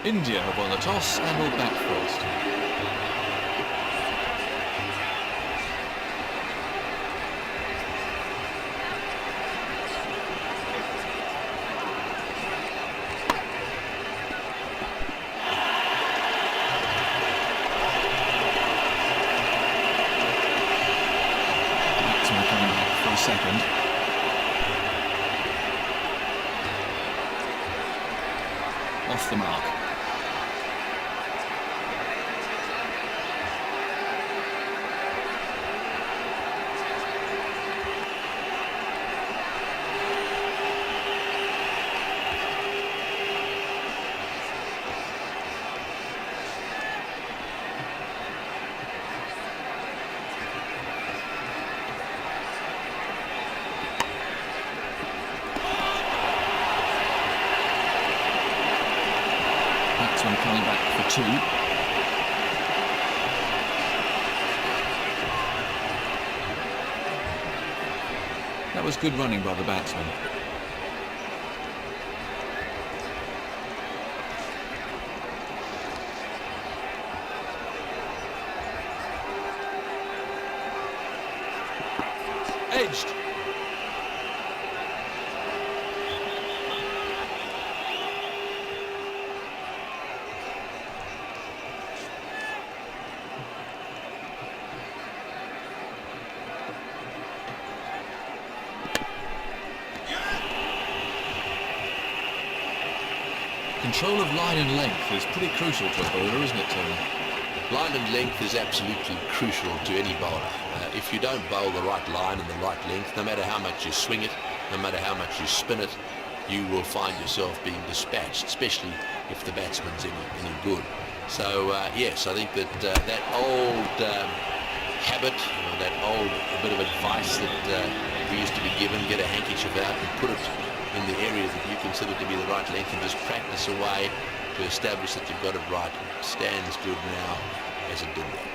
India have won the toss and will bat first. Batsman coming back for a second. Off the mark. Batsman coming back for two. That was good running by the batsman. Edged. Control of line and length is pretty crucial to a bowler, isn't it, Tony? Line and length is absolutely crucial to any bowler. If you don't bowl the right line and the right length, no matter how much you swing it, no matter how much you spin it, you will find yourself being dispatched, especially if the batsman's any good. So, yes, I think that that old habit, or that old bit of advice that we used to be given, get a handkerchief out and put it in the area that you consider to be the right length and just practice away to establish that you've got it right. It stands good now as it did then.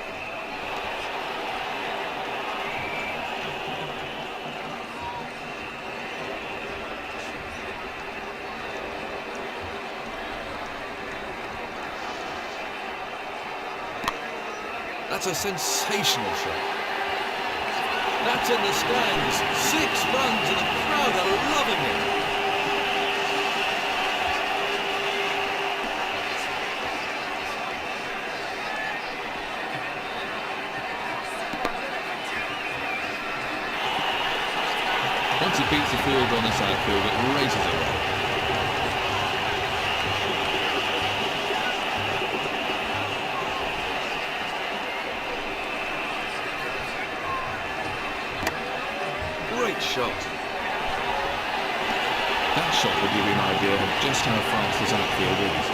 That's a sensational shot. That's in the stands. 6 runs and the crowd are loving it. Once it beats the field on this outfield, it races away. Great shot. That shot will give you an idea of just how fast this outfield is.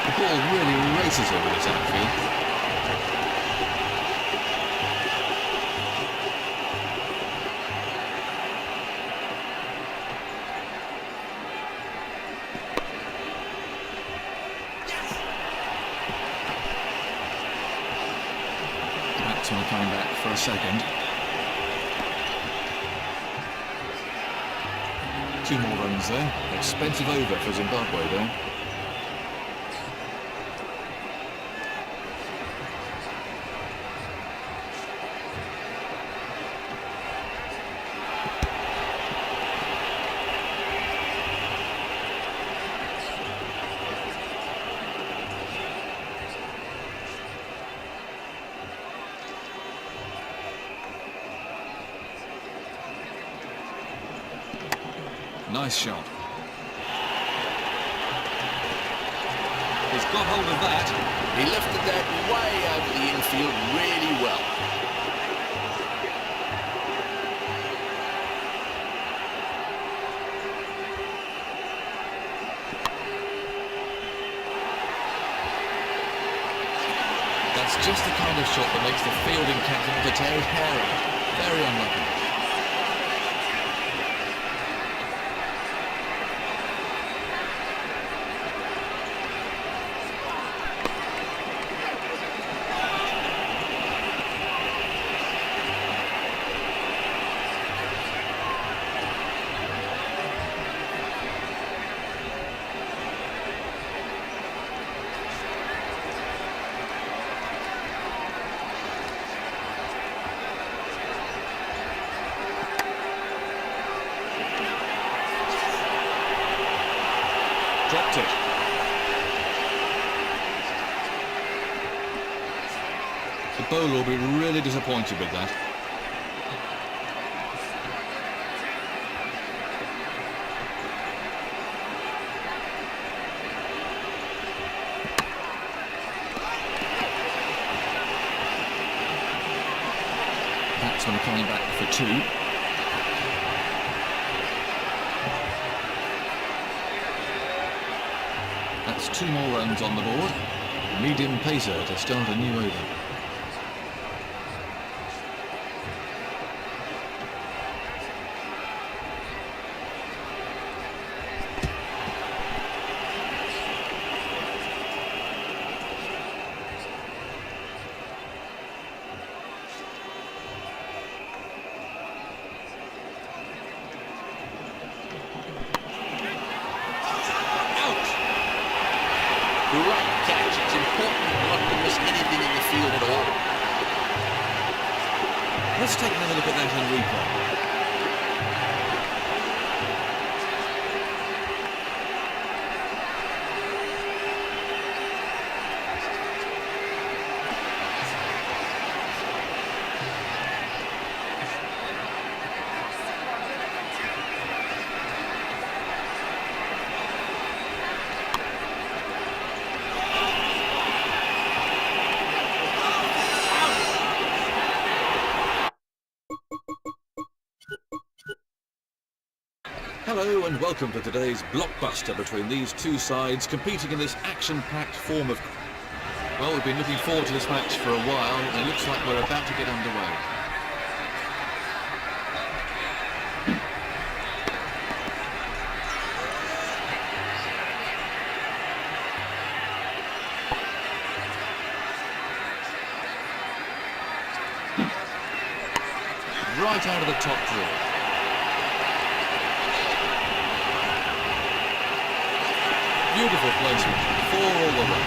The ball really races over this outfield. Batsman coming back for a second. 2 more runs there. Expensive over for Zimbabwe there. Nice shot. He's got hold of that. He lifted that way over the infield really well. That's just the kind of shot that makes the fielding captain to tear his hair out. Very unlucky. dropped it. The bowler will be really disappointed with that. Batsman coming back for 2. That's 2 more runs on the board. Medium pacer to start a new over. Great catch. It's important not to miss anything in the field at all. Let's take another look at that in replay. Hello and welcome to today's blockbuster between these two sides competing in this action-packed form of... Well, we've been looking forward to this match for a while and it looks like we're about to get underway. Right out of the top drawer. Beautiful placement, 4 all the way.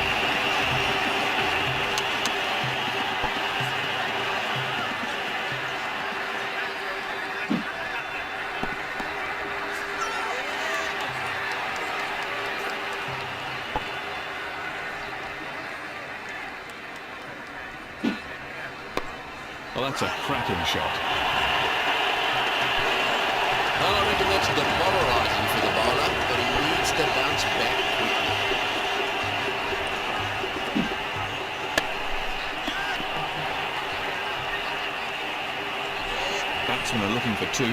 Well, that's a cracking shot. Well, I reckon that's demoralising for the bowler, but he needs to bounce back quickly. Batsmen are looking for 2.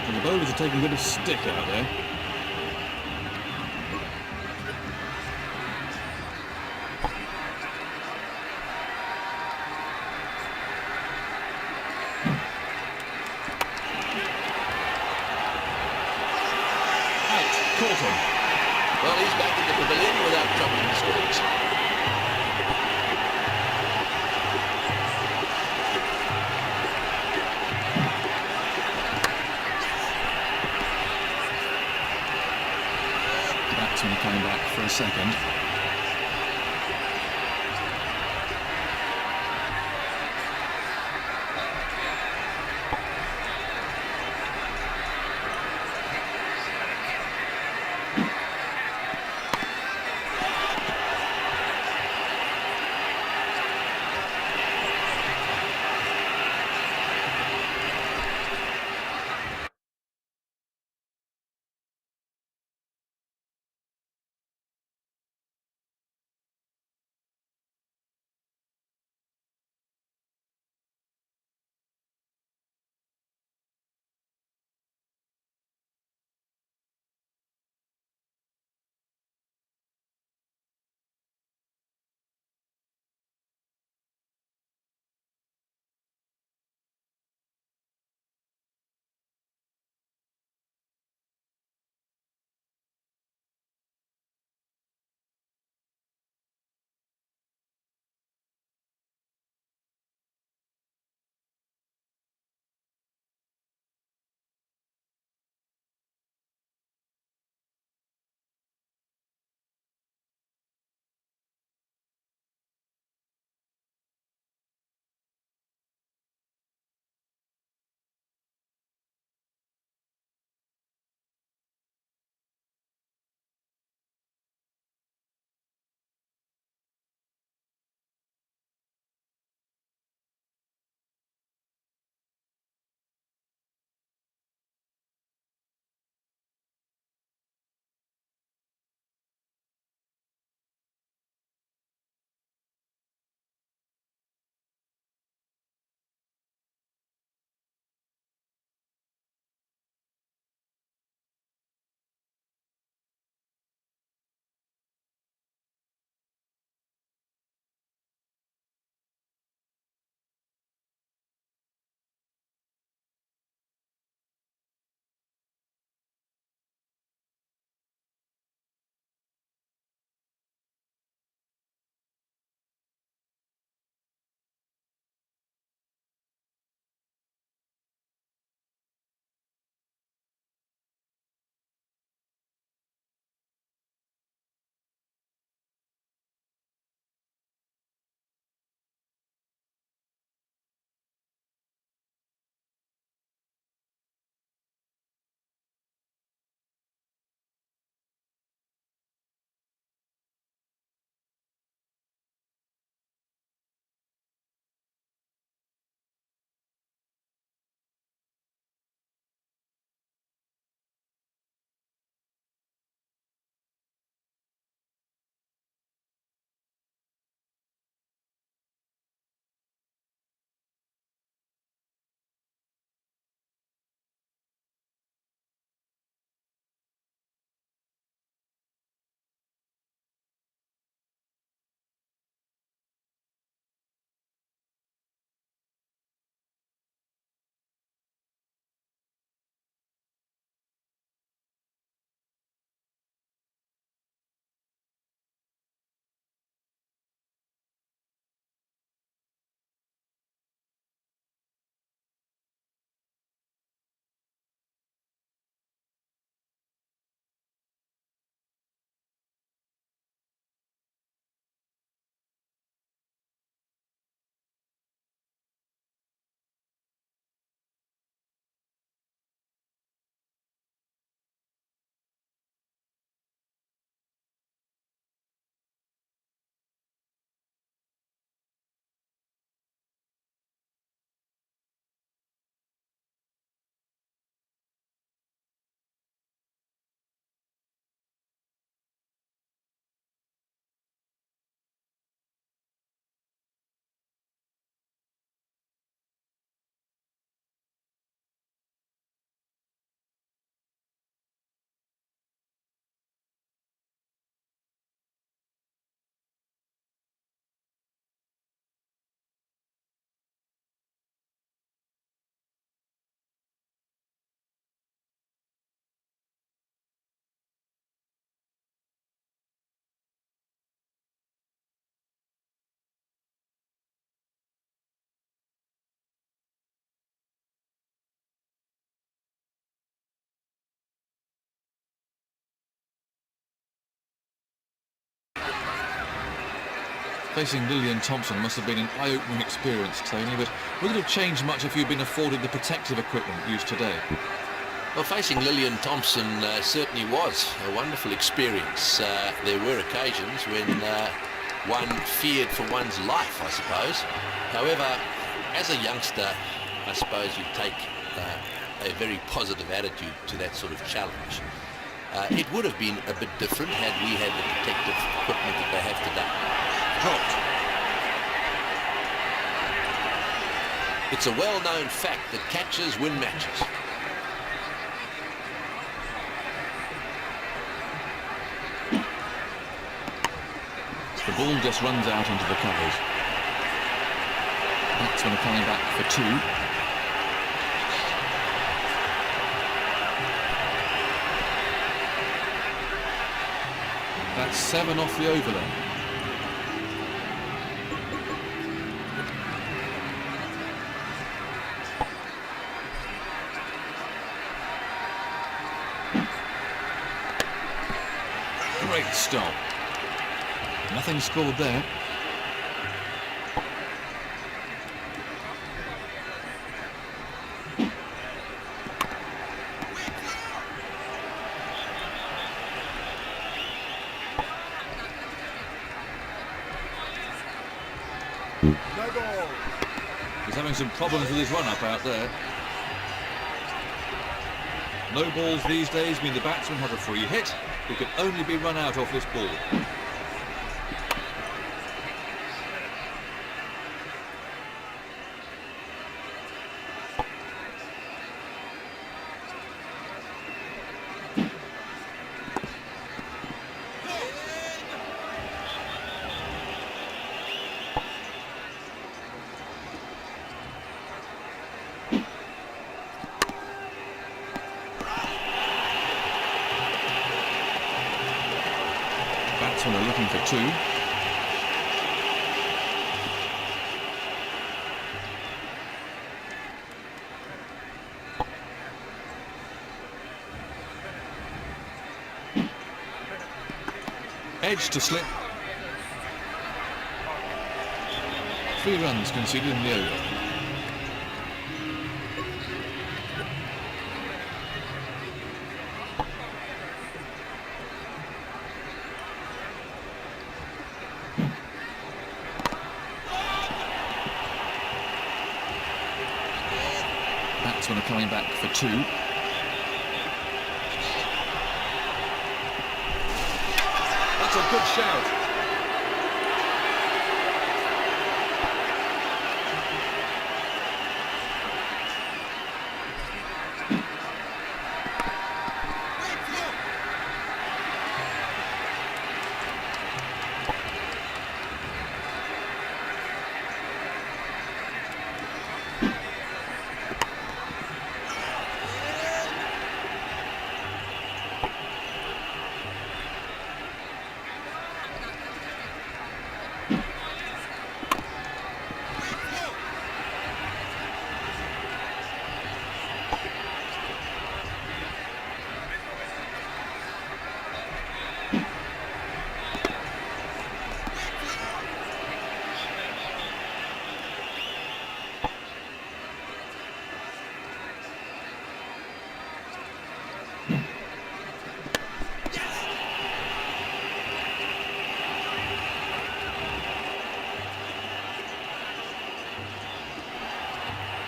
And the bowlers are taking a bit of stick out there. Caught him. Well, he's back in the pavilion without troubling the scores. Batsman coming back for a second. Facing Lillian Thompson must have been an eye-opening experience, Tony, but would it have changed much if you'd been afforded the protective equipment used today? Well, facing Lillian Thompson certainly was a wonderful experience. There were occasions when one feared for one's life, I suppose. However, as a youngster, I suppose you take a very positive attitude to that sort of challenge. It would have been a bit different had we had the protective equipment that they have today. Dropped. It's a well-known fact that catchers win matches. The ball just runs out into the covers. Batsmen are coming back for 2. That's 7 off the overlay. Great stop. Nothing scored there. No ball. He's having some problems with his run-up out there. No balls these days mean the batsman has a free hit, who can only be run out off this ball. Batsmen are looking for 2. Edge to slip. 3 runs conceded in the over. Batsmen are coming back for 2. That's a good shout.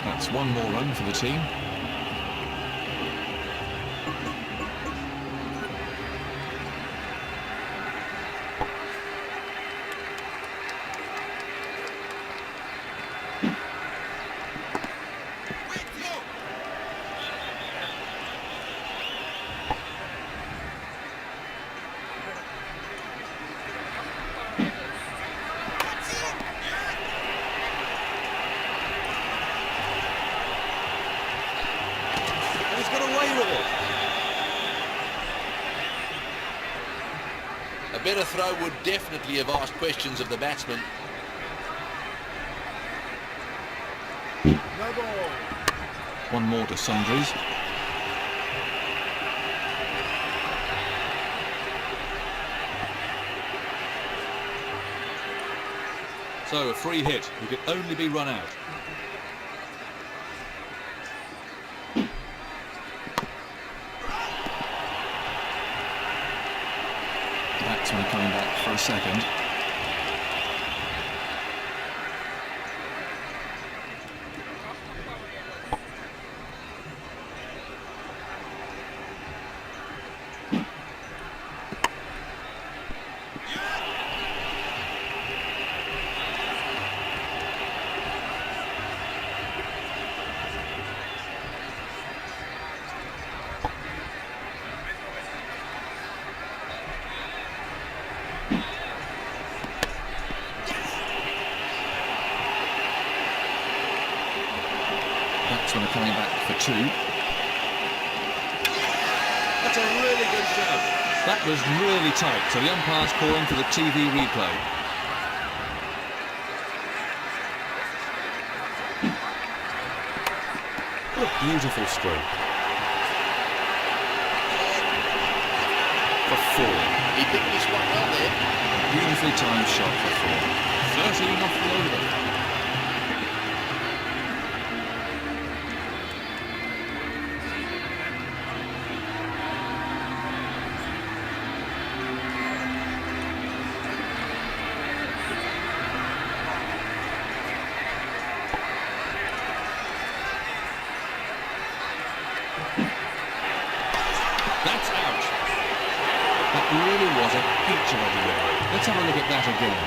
That's 1 more run for the team. A better throw would definitely have asked questions of the batsman. No ball. 1 more to Sundries. So a free hit, who could only be run out. Batsman coming back for a second. Batsmen are coming back for 2. That's a really good shot. That was really tight, so the umpire's calling for the TV replay. What a beautiful stroke. For 4. He picked his spot well there. Beautifully timed shot for 4. 13 off the over. That's out. That really was a picture of the error. Let's have a look at that again.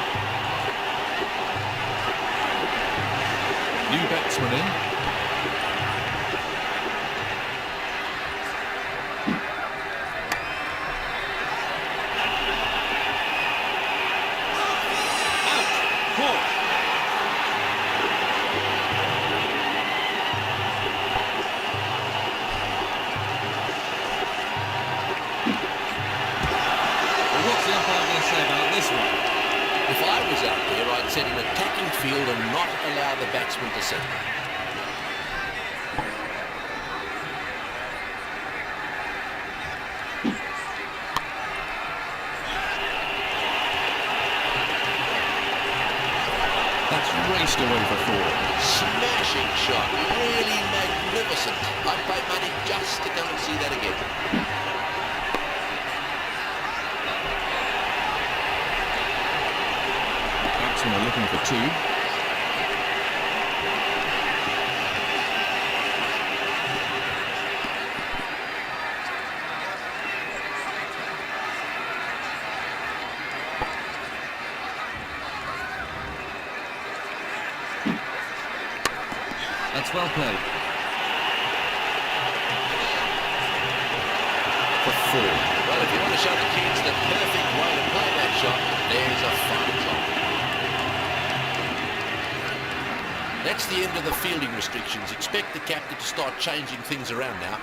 New batsman in. Out. Caught. What's the umpire going to say about this one? If I was out there, I'd set an attacking field and not allow the batsman to set. That's raced away for 4. Smashing shot, really magnificent. I'd pay money just to come and see that again. Batsmen are looking for 2. That's well played. For 4. Well, if you want to show the kids the perfect way to play that shot, there's a fine shot. That's the end of the fielding restrictions. Expect the captain to start changing things around now.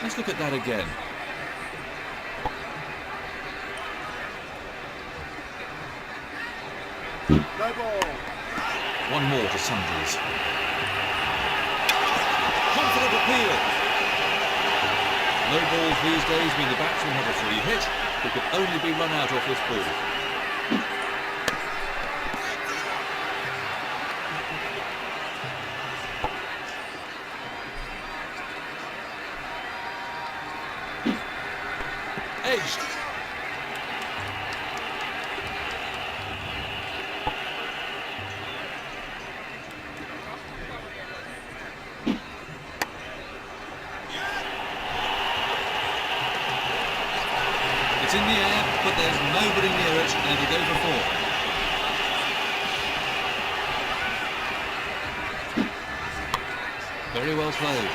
Let's look at that again. No ball. One more to Sundries. Confident appeal. No balls these days mean the batsman have a free hit, who could only be run out off this ball. Edged. It's in the air, but there's nobody near it, and it'll go for 4. Very well played.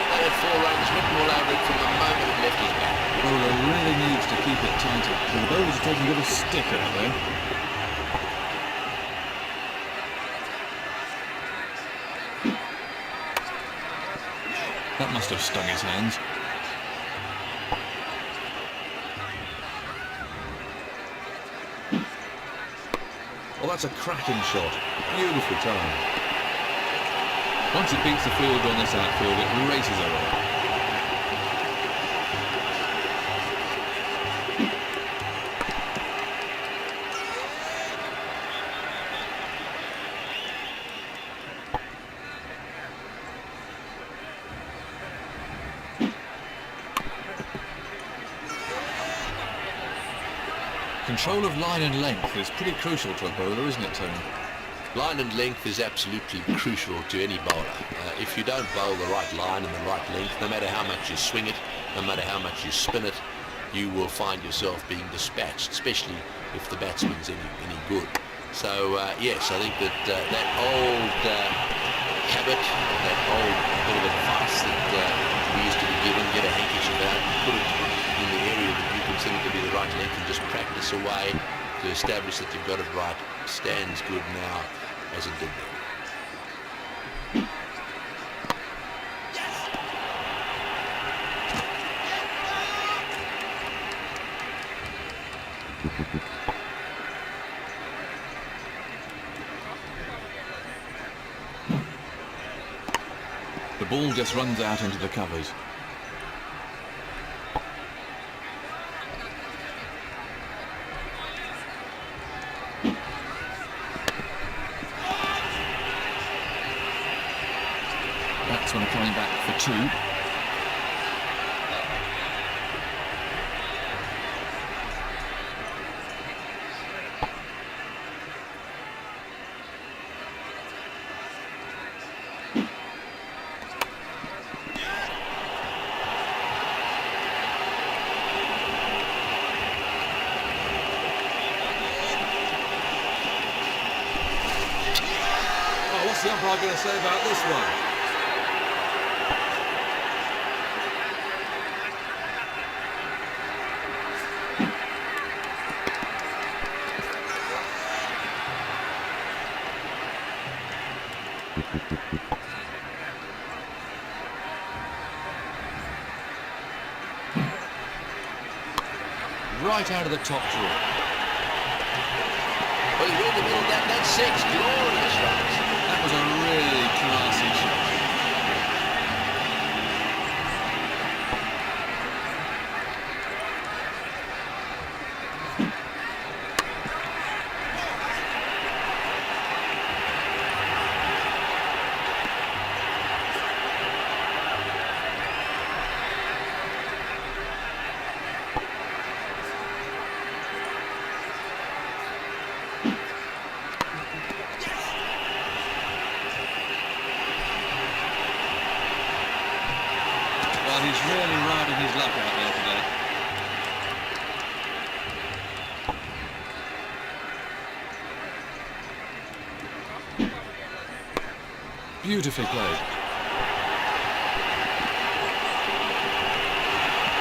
They had 4 runs written all over it from the moment it left his bat. Bowler really needs to keep it tighter. The bowlers are taking a bit of sticker, though. That must have stung his hands. Well, that's a cracking shot. Beautifully timed. Once it beats the fielder on this outfield, it races away. Control of line and length is pretty crucial to a bowler, isn't it, Tony? Line and length is absolutely crucial to any bowler. If you don't bowl the right line and the right length, no matter how much you swing it, no matter how much you spin it, you will find yourself being dispatched, especially if the batsman's any good. So, yes, I think that that old habit, that old bit of advice that we used to be given, get a handkerchief out, put it in the area that you consider to be the right length and just practice away to establish that you've got it right, stands good now as it did then. The ball just runs out into the covers. Batsman coming back for two. Oh, what's the umpire going to say about this one? Right out of the top drawer. Well, he went in the middle of that's six glorious runs. That was a really classy shot. Well, he's really riding his luck out there today. Beautifully played.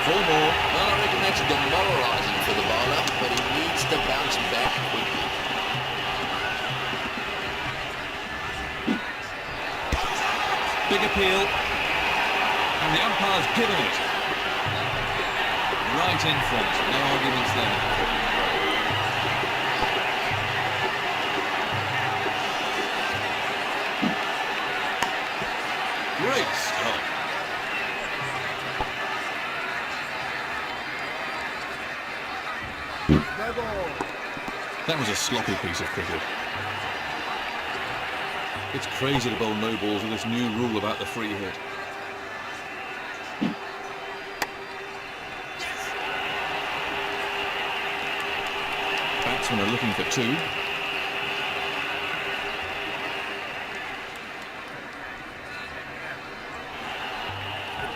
Four more. Well, I reckon that's demoralising for the bowler, but he needs to bounce back quickly. Big appeal. And the umpire's given it. Right in front. No arguments there. Great stop. No ball. That was a sloppy piece of cricket. It's crazy to bowl no balls with this new rule about the free hit. Batsmen are looking for two.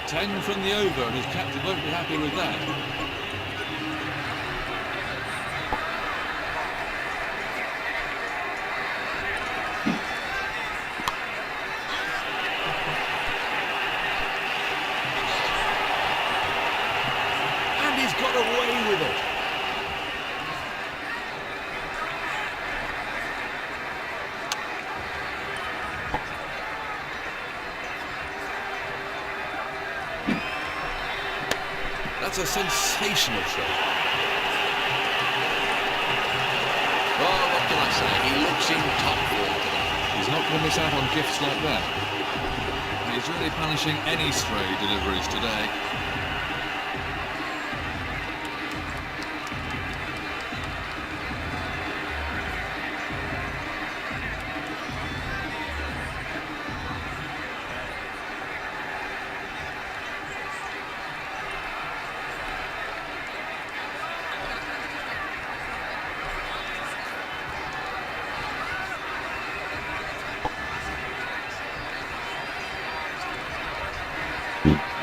Ten from the over, and his captain won't be happy with that. And he's got away with it. That's a sensational shot. Well, what can I say? He in top form today. He's not going to miss out on gifts like that. He's really punishing any stray deliveries today.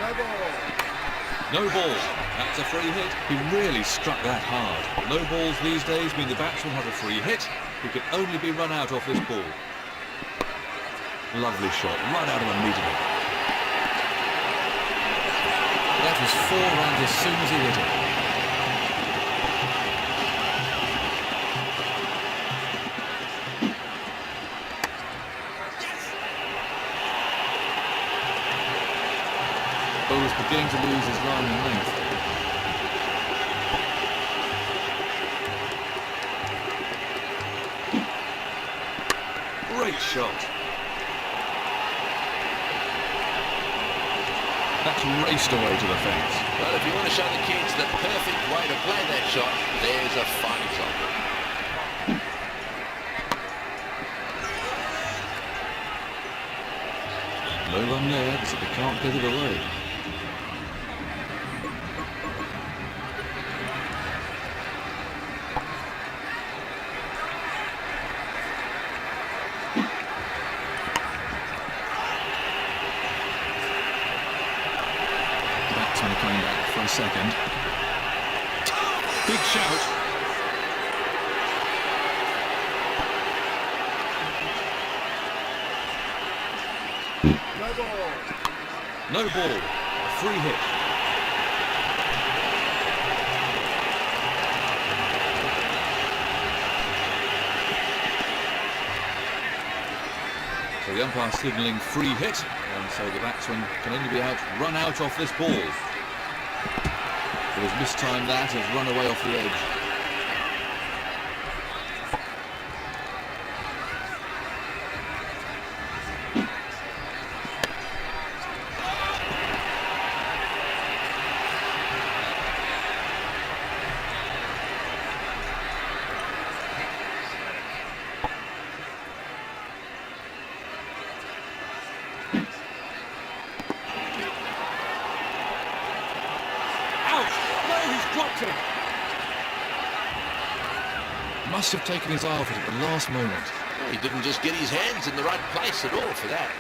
No ball. No ball. That's a free hit. He really struck that hard. No balls these days mean the batsman has a free hit. He can only be run out off this ball. Lovely shot, right out of the meter. That was 4 runs as soon as he hit it. Bowler's beginning to lose his line and length. Great shot. That's raced away to the fence. Well, if you want to show the kids the perfect way to play that shot, there's a fine example. No run there, so they can't get it away. Batsman coming back for a second. Big shout. No ball. No ball. A free hit. So the umpire signalling free hit, and so the batsman can only be run out off this ball. But has mistimed that, has run away off the edge. Dropped it. Must have taken his eye off it at the last moment. Well, he didn't just get his hands in the right place at all for that.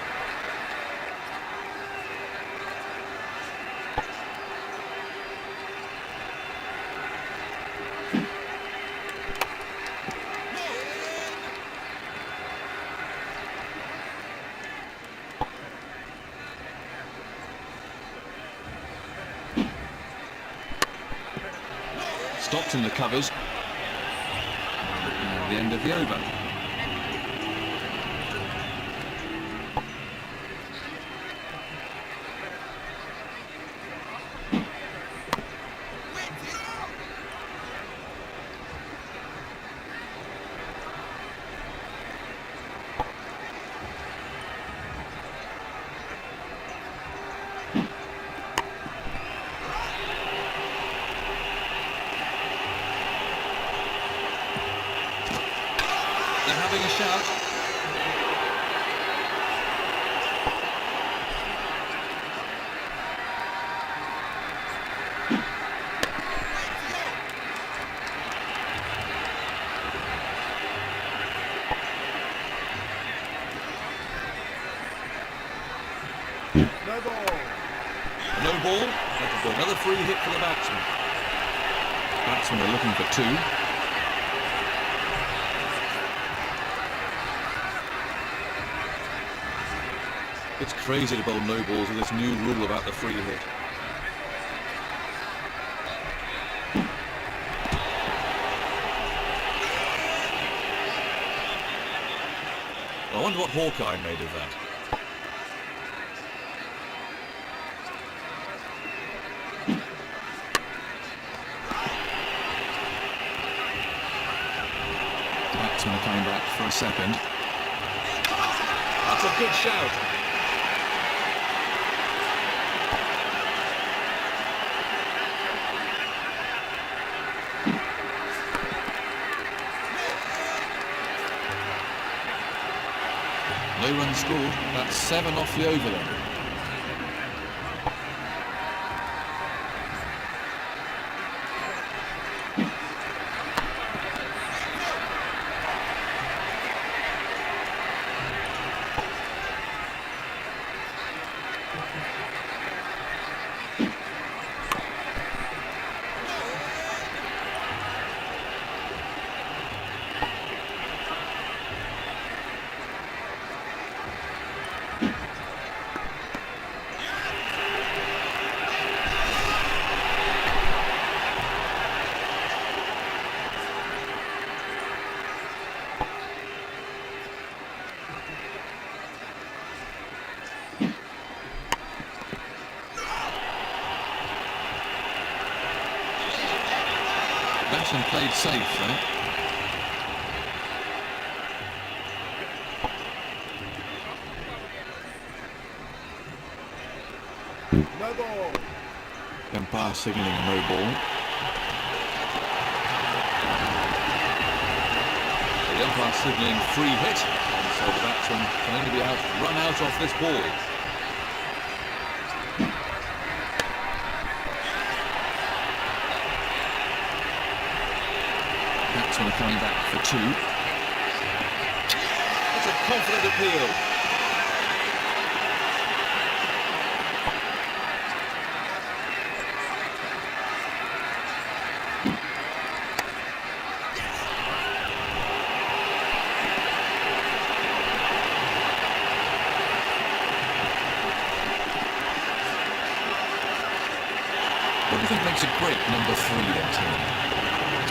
Stopped in the covers. And the end of the over. They're having a shout. No ball. No ball. That will be another free hit for the batsman. Batsmen are looking for 2. It's crazy to bowl no balls with this new rule about the free hit. I wonder what Hawkeye made of that. Batsmen are coming back back for a second. That's a good shout. No run scored. That's 7 off the over then. And played safe, right? No ball. Umpire signalling a no ball. The umpire signalling free hit, and so the batsman can only be run out off this ball. Batsman coming back for 2. It's a confident appeal. What do you think makes a great number 3 then, Tim?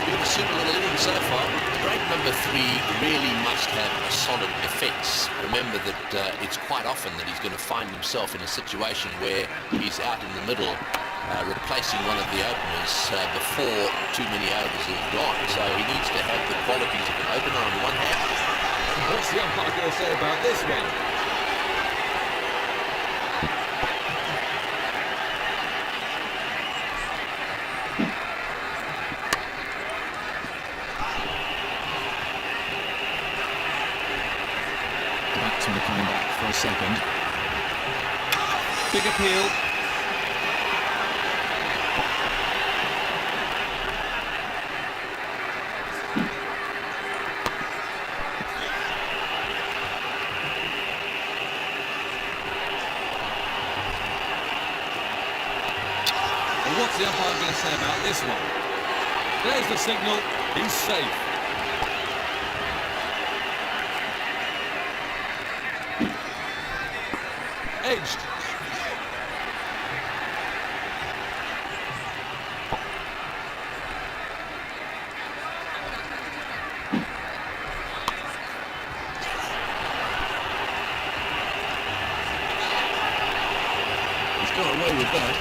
Been a super innings so far. The great number 3 really must have a solid defence. Remember that it's quite often that he's going to find himself in a situation where he's out in the middle replacing one of the openers before too many overs have gone. So he needs to have the qualities of an opener on one hand. What's the umpire going to say about this one? Coming back for a second. Big appeal. Well, what's the umpire going to say about this one? There's the signal. He's safe. Edged. He's got away with that.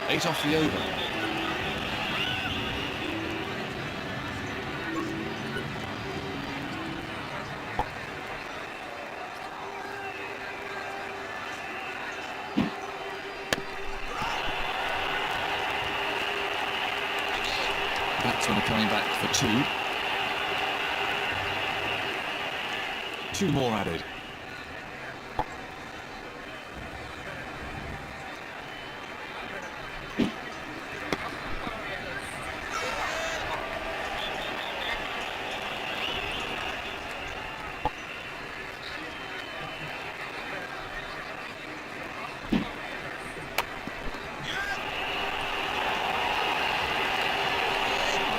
Eight off the over. Batsmen are coming back for 2. 2 more added.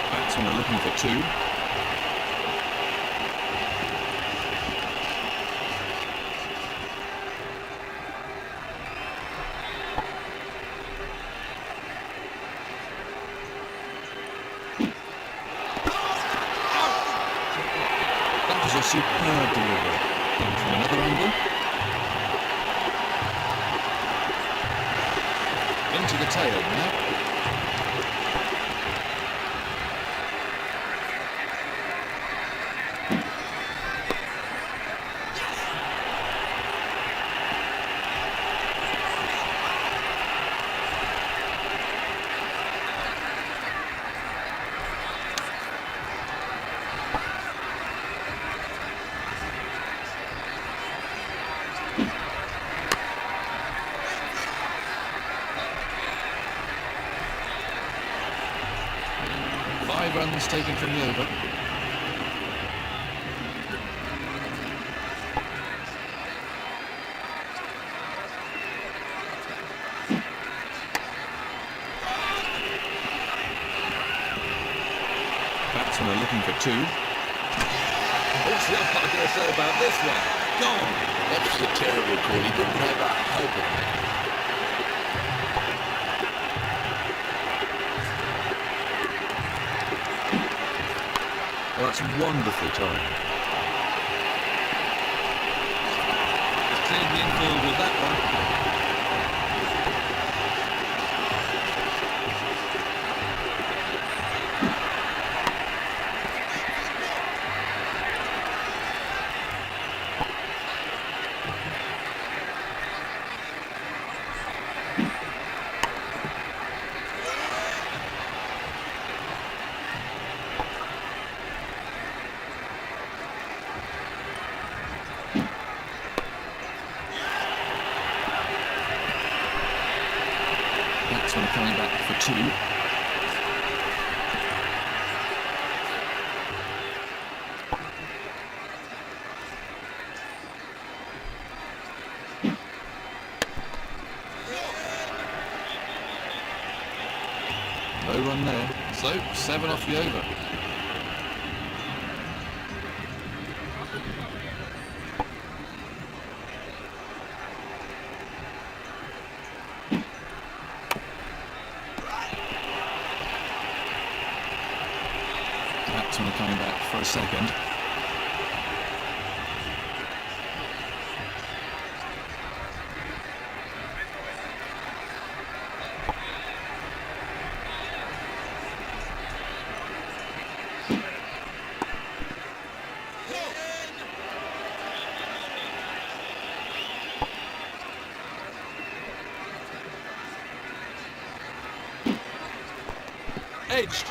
Batsmen are looking for 2. Superb delivery. And from another angle. Into the tail now. Runs taken from the over. Batsmen are looking for 2. What's the umpire going to say about this one? Gone! That was a terrible call. He didn't have a hope of that. Well, that's wonderful time. He's cleared the infield with that one. Coming back for 2. No run there. So 7 off the over. Batsmen are coming back for a second. Edged.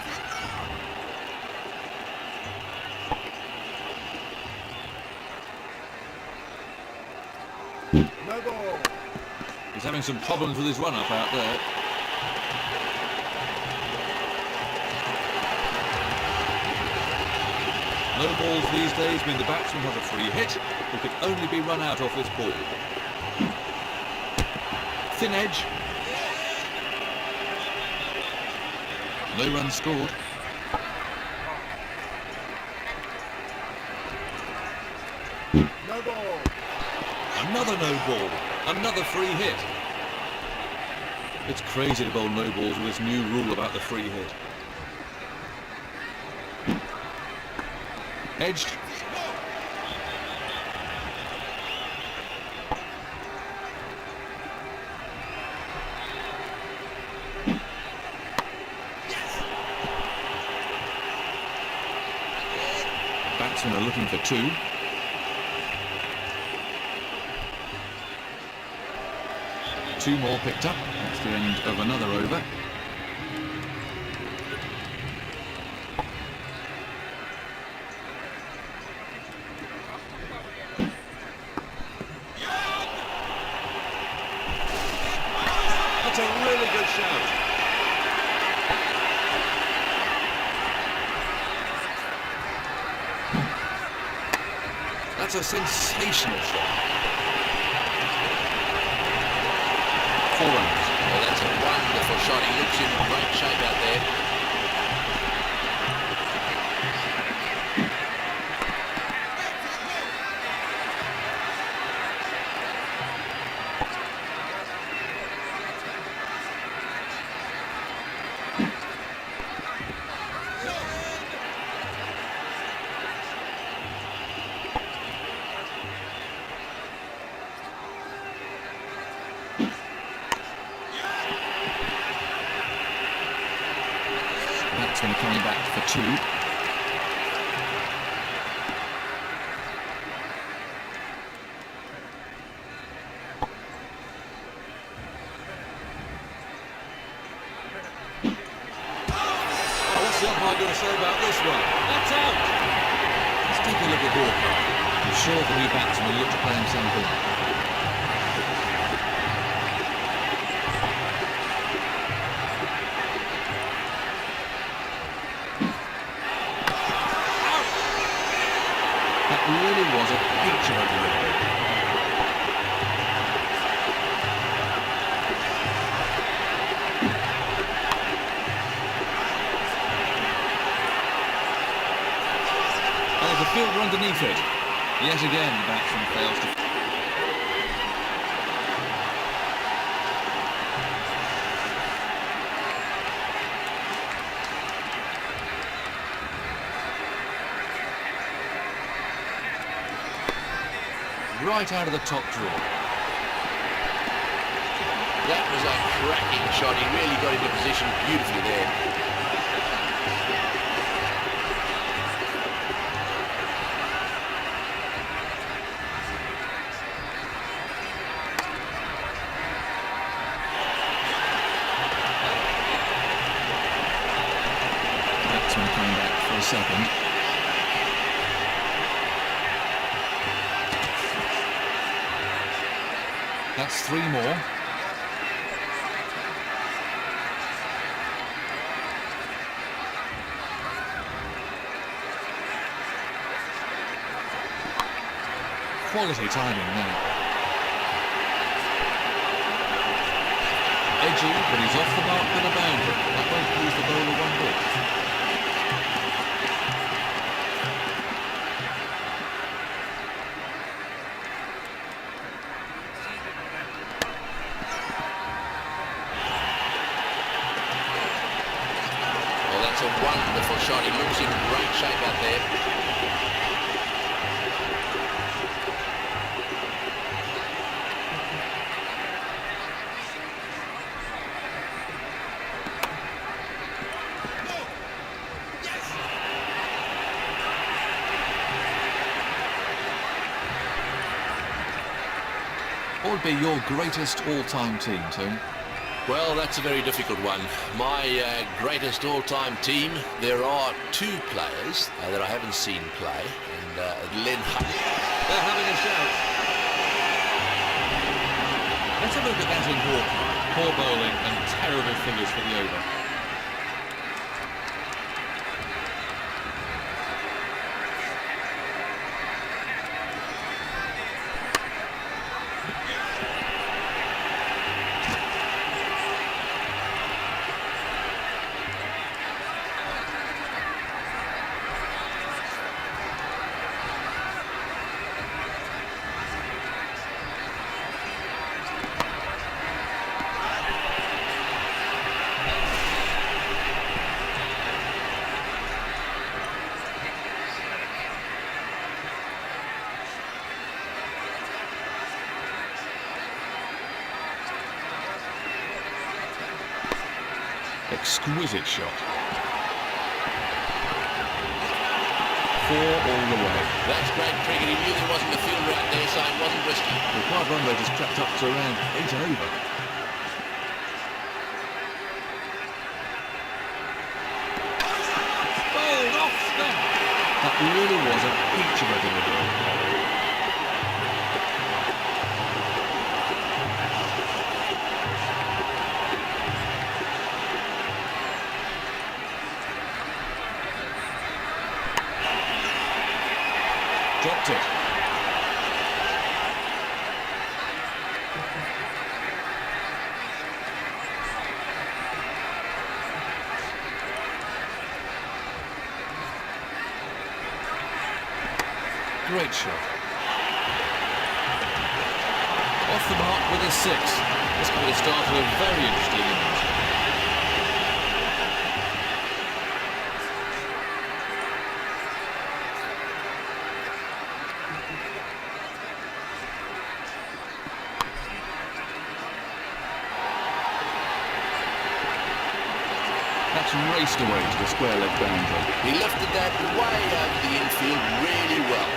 No ball. He's having some problems with his run-up out there. No balls these days mean the batsman has a free hit who can only be run out off this ball. Thin edge. No runs scored. No ball. Another no ball. Another free hit. It's crazy to bowl no balls with this new rule about the free hit. Edged. Batsmen are looking for 2. Two more picked up. That's the end of another over. That's a really good shout. That's a sensational shot. 4 runs. Well, that's a wonderful shot. He looks in great shape out there. 2. What's the umpire going to say about this one? That's out! Let's take a look at Hawker. I'm sure the new batsman will look to play himself in. That really was a picture of delivery. The fielder underneath it. Yet again, the batsman fails to... Right out of the top drawer. That was a cracking shot. He really got into position beautifully there. Coming back for a second. That's 3 more. Quality timing now. Edgy, but he's off the mark with a boundary. That won't lose the bowler one bit. That's a wonderful shot. He looks in great shape out there. What would be your greatest all-time team, Tony? Well, that's a very difficult one. My greatest all-time team, there are 2 players that I haven't seen play, and Len Hunt. They're having a shout. Let's have a look at that in Hawker. Poor bowling and terrible figures for the over. Exquisite shot. 4 all the way. That's great cricket. He knew there wasn't a fielder out there, so it wasn't risky. The required run rate has crept up to around 8 over. Bowled off stump. That really was a peach of a delivery. Dropped it. Great shot. Off the mark with a 6. This could be the start of a very interesting innings. That's raced away to the square leg boundary. He lifted that way over the infield really well.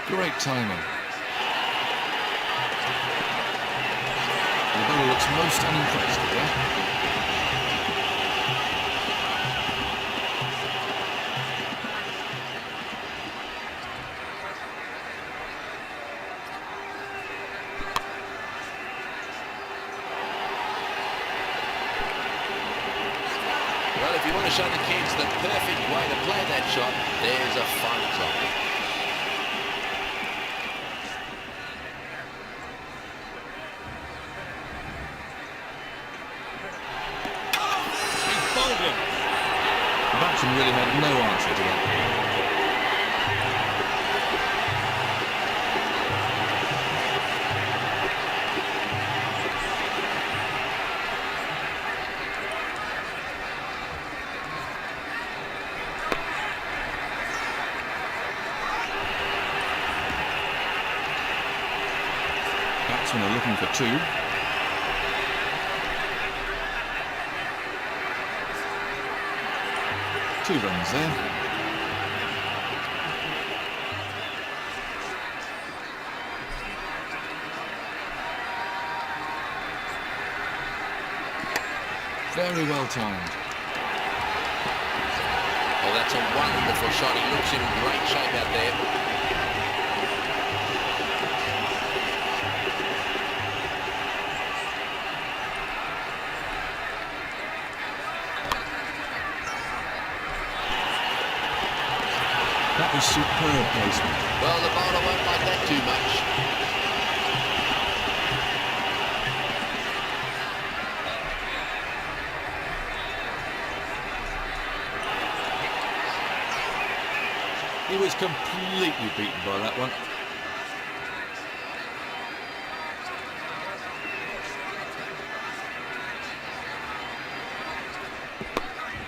Great timing. The bowler looks most unimpressed here. Well, if you want to show the kids the perfect way to play that shot, there's a fine example. The batsman really had no answer to that. Batsmen are looking for two. Two runs there. Very well timed. Well, that's a wonderful shot. He looks in great shape out there. That was superb placement. Well, the bowler won't like that too much. He was completely beaten by that one.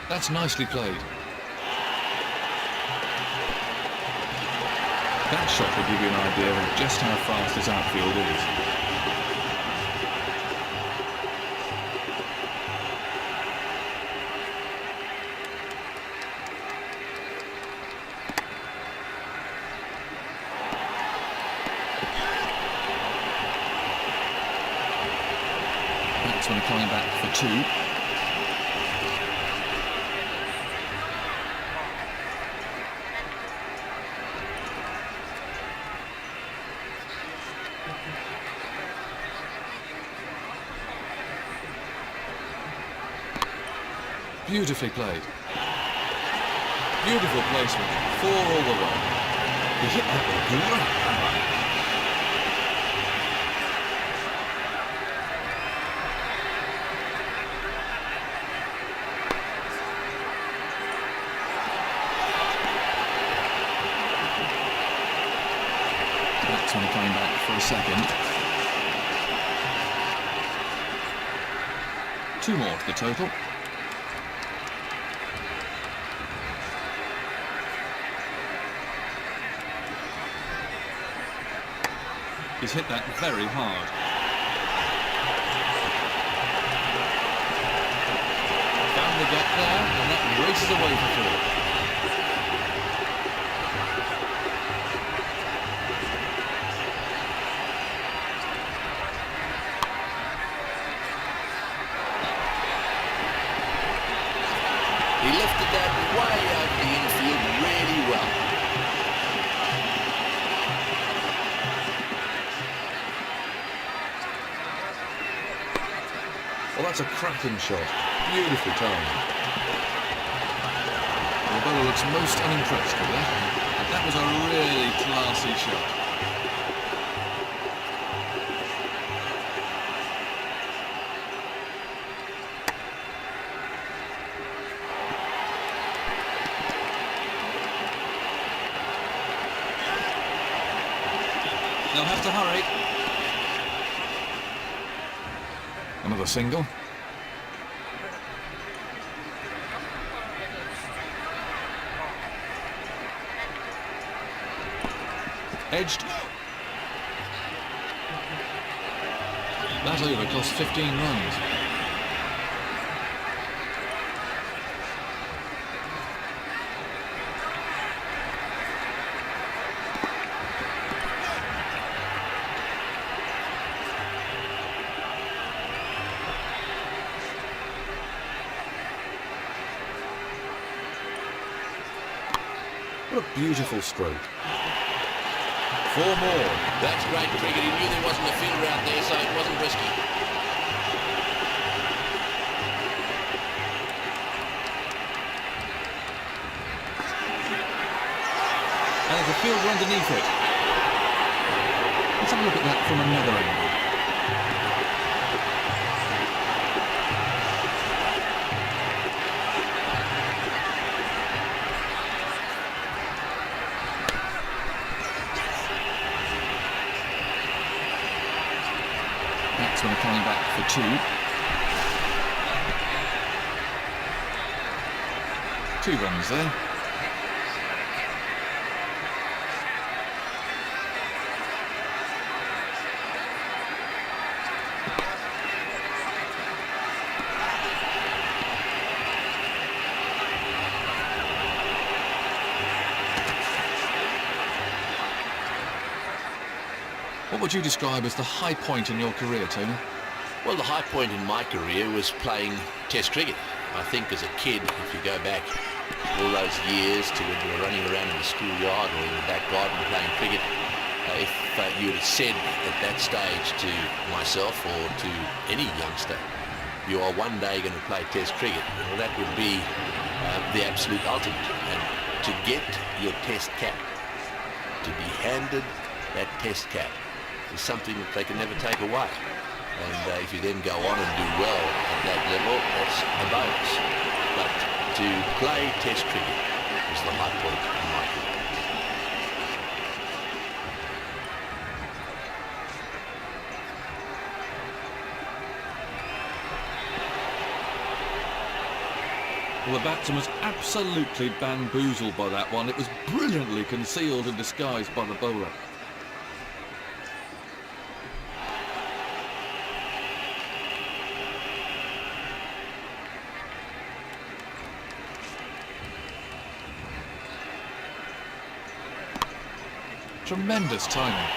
That's nicely played. That shot will give you an idea of just how fast this outfield is. Batsman coming back for two. Beautifully played. Beautiful placement. Four all the way. He hit that with great power. Batsman coming back for a second. Two more to the total. He's hit that very hard. Found the gap there, and that races away for four. He lifted that way over the infield really well. Well, that's a cracking shot. Beautifully timed. The bowler looks most unimpressed with that. That was a really classy shot. They'll have to hurry. Another single. Edged. That over cost 15 runs. What a beautiful stroke. 4 more. That's great cricket. He knew there wasn't a fielder out there, so it wasn't risky. And there's a fielder underneath it. Let's have a look at that from another angle. Batsman coming back for 2. 2 runs there. What would you describe as the high point in your career, Tony? Well, the high point in my career was playing Test cricket. I think as a kid, if you go back all those years to when we were running around in the schoolyard or in the back garden playing cricket, if you had said at that stage to myself or to any youngster, you are one day going to play Test cricket, well, that would be the absolute ultimate. And to get your Test cap, to be handed that Test cap, is something that they can never take away. And if you then go on and do well at that level, that's a bonus. But to play Test cricket is the high point in my career. Well, the batsman was absolutely bamboozled by that one. It was brilliantly concealed and disguised by the bowler. Tremendous timing.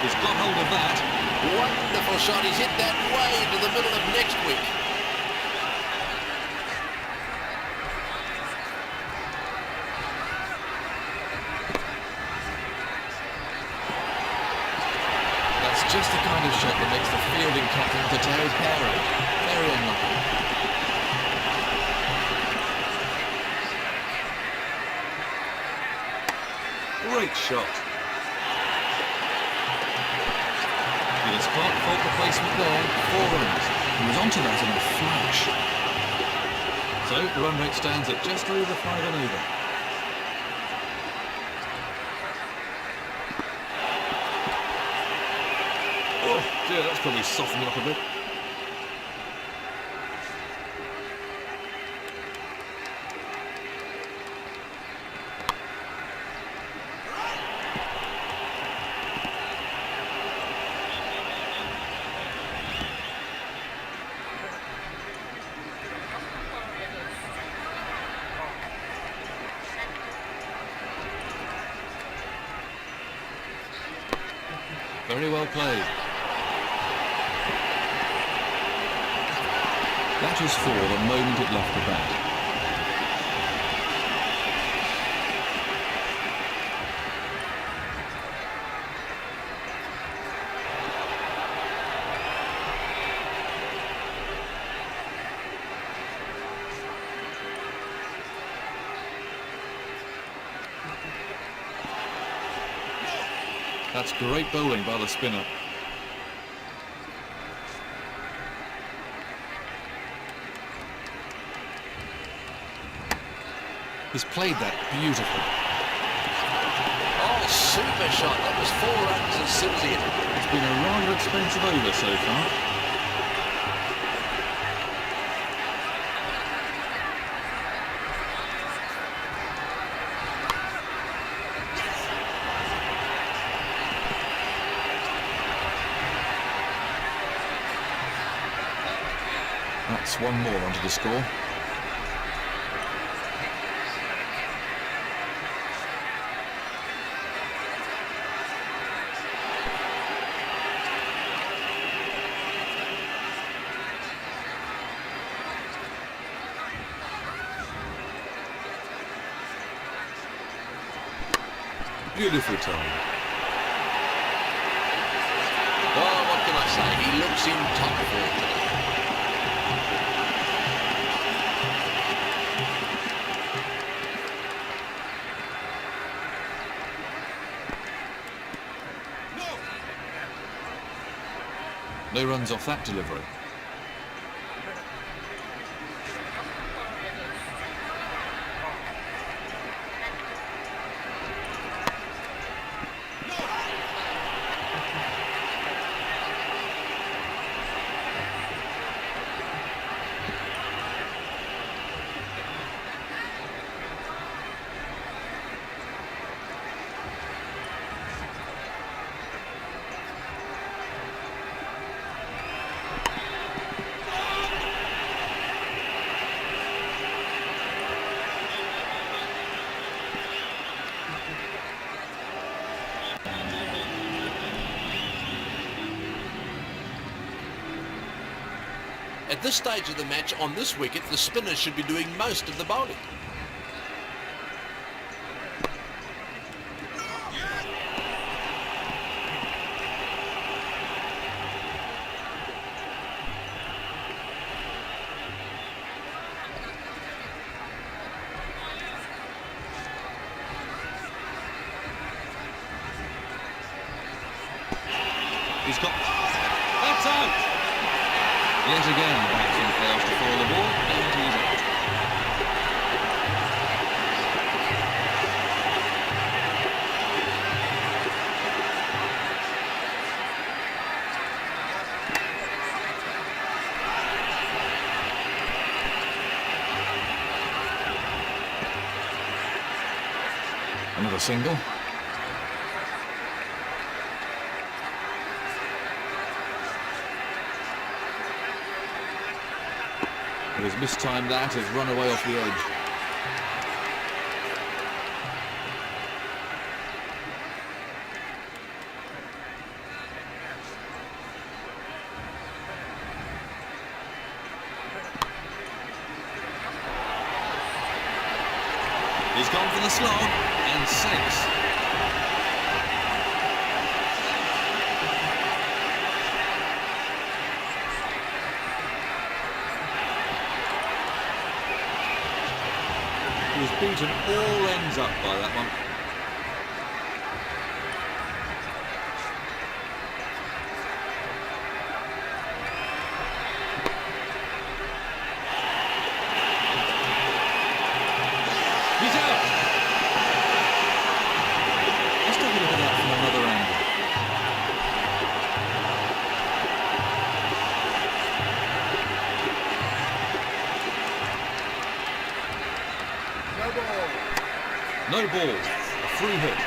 He's got hold of that. Wonderful shot. He's hit that way into the middle of next week. That's just the kind of shot that makes the fielding captain to tear his hair out. Very unlucky. Great shot. He just can't fault the placement there. 4 runs. He was onto that in a flash. So the run rate stands at just over 5 and over. Oh dear, that's probably softened up a bit. Very well played. That was 4 the moment it left the bat. That's great bowling by the spinner. He's played that beautifully. Oh, Super shot. That was 4 runs as soon as he hit it. It's been a rather expensive over so far. That's one more onto the score. Beautiful time. Oh, what can I say? He looks in top form today. No runs off that delivery. At this stage of the match, on this wicket, the spinners should be doing most of the bowling. He's got... That's out! Yet again, the batsman fails to follow the ball, and he's out. Another single. But he's mistimed that, has run away off the edge. He's gone for the slog and 6. He was beaten all ends up by that one. He's out! Let's take a look at that from another angle. No ball, a free hit.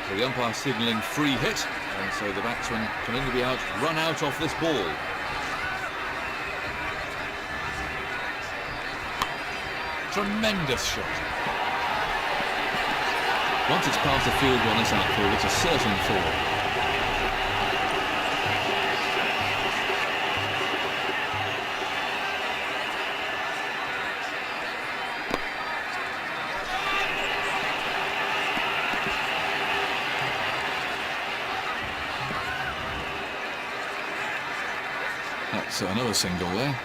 So the umpire signalling free hit, and so the batsman can only be run out off this ball. Tremendous shot. Once it's past the field on this outfield, it's a certain four. That's another single there.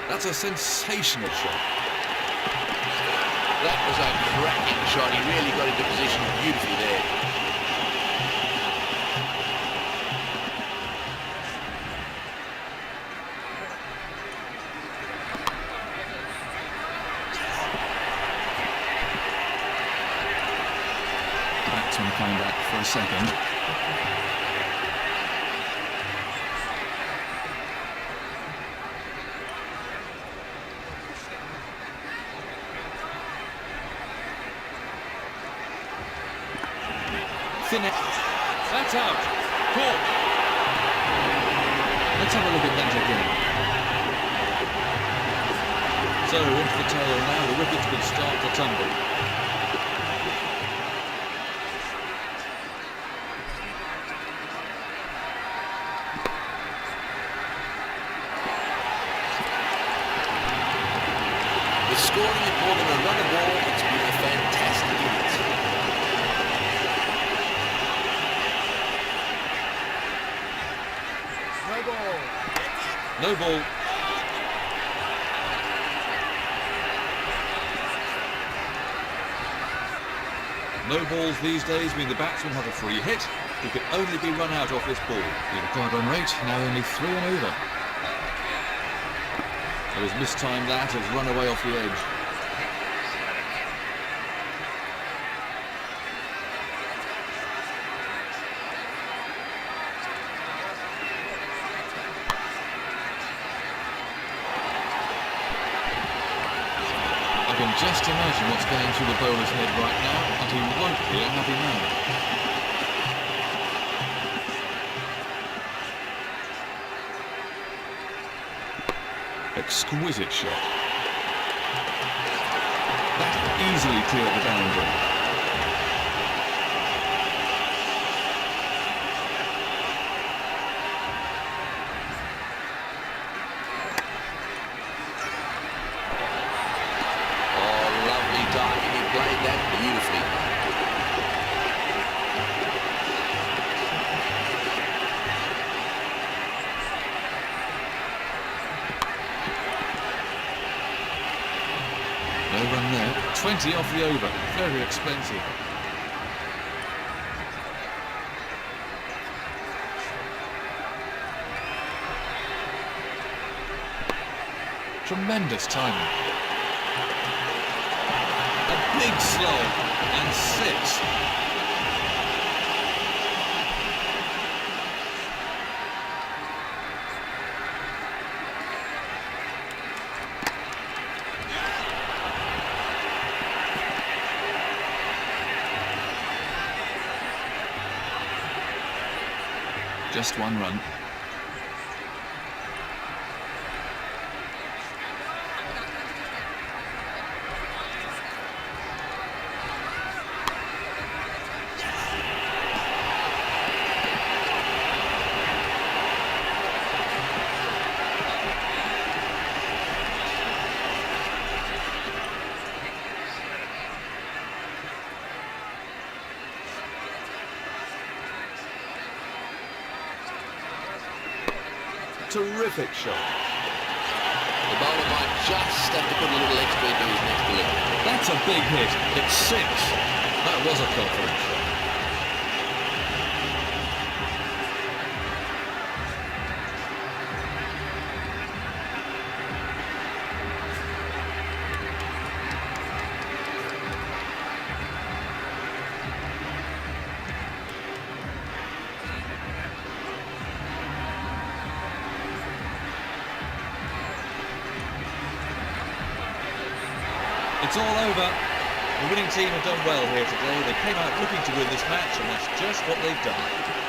That's a sensational shot. That was a cracking shot. He really got into position beautifully there. Batsman coming back for a second. That's out. Caught. Let's have a look at that again. So into the tail now, the wickets could start to tumble. With scoring at more than a run a ball, it's been a fantastic innings. No ball. No ball. No balls these days mean the batsman has a free hit. He can only be run out off this ball. The required run rate now only 3 and over. It was mistimed that, has run away off the edge. I can just imagine what's going through the bowler's head right now, and he won't be a happy man. Exquisite shot. That easily cleared the boundary. Oh, lovely timing. He played that beautifully. No run there. 20 off the over. Very expensive. Tremendous timing. A big slog and 6. Just 1 run. Terrific shot. The bowler might just have to put a little extra into his next delivery. That's a big hit. It's 6. That was a confident shot. It's all over. The winning team have done well here today. They came out looking to win this match, and that's just what they've done.